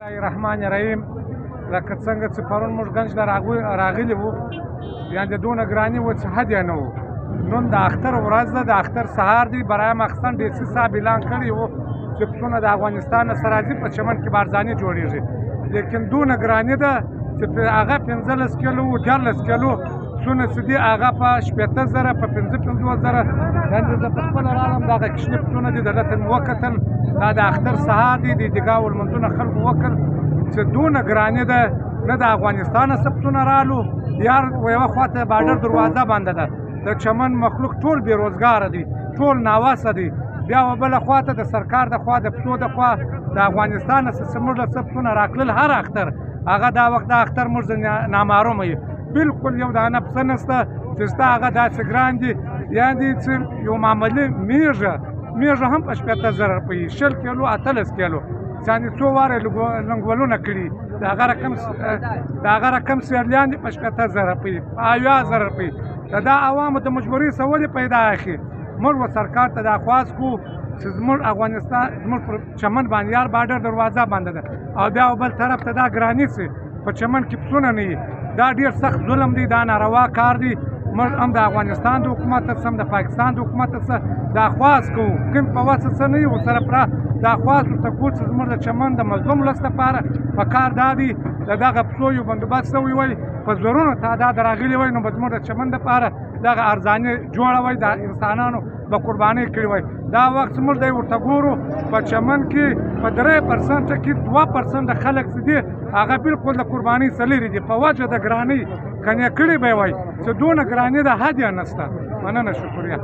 رحمان رحیم لکه څنګه چې پرون موږ ګنج ته راغلي وو یعنې دونه ګراني وه چې حد یې نه و. نن د اختر ورځ ده، د اختر سهار دی. برایم اخیستن ډي سي صاحب اعلان کړی و چې پسونه د افغانستان نه راځي په چمن کې بارزاني جوړېږي، لیکن دونه ګراني ده چې هغه 15 کیلو 14 کیلو پسونه چې دي هغه په 80,000 په 55,000 یعنې زه په خپله راغلم دغه کشني پسونه دي. دلته مې وکتل دا د اختر سهار دی، د عیدګاه لمونځونه خلکو وکړل چې دونه ګراني ده. نه د افغانستان څخه پسونه رالو، یار یوه خواته باډر دروازه بنده ده، د چمن مخلوق ټول بېروزګاره دي، ټول ناوسه دي. بیا و بله خواته د سرکار د خوا د پسو د خوا د افغانستان څخه زموږ له څه پسونه راتلل هر اختر، هغه دا وخت د اختر موږ نامعلومه یو بلکل یو دانه پسه نشته چې ستا هغه داسې ګران دي. یعنې چې یو معمولي میږه هم په 80,000 روپۍ 20 کیلو 18 کیلو یعنې څو واره لنګولونه کړي د هغه رقم سیرلیان دي په 80,000 روپۍ 80,000 روپۍ. دا عوامو د مجبورۍ څه ولې پیدا اخي. موږ و سرکار ته دا خواست کوو چې زموږ افغانستان زموږ پر چمن باندې یار باډر دروازه بنده ده او بیا بل طرف ته دا ګراني سي په چمن کې پسونه نه وي. دا ډېر سخت ظلم دی، دا ناروا کار دی. موږ هم د افغانستان د حکومت څخه هم د پاکستان د حکومت څخه دا خواست کوو، کوم په واسه څه نه وي ورسره پوره دا خواست ورته کوو چې زموږ د چمن د مظلوم ولس لپاره پکار دا دی د دغه پسو یو بندوبست شوی وی په زرونو تعداد راغلي وی، نو به زموږ د چمن دپاره دغه ارزاني جوړه وی، د انسانانو به قربانۍ کړې وی. دا وخت موږ دی ورته ګورو په چمن کې په 3% کې 2% د خلک چې دي هغه بلکل د قربانۍ څخه لرې دي په وجه د ګرانۍ کنې کړې به یې وی چې دونه ګراني د حد یې نشته. مننه، شکریه.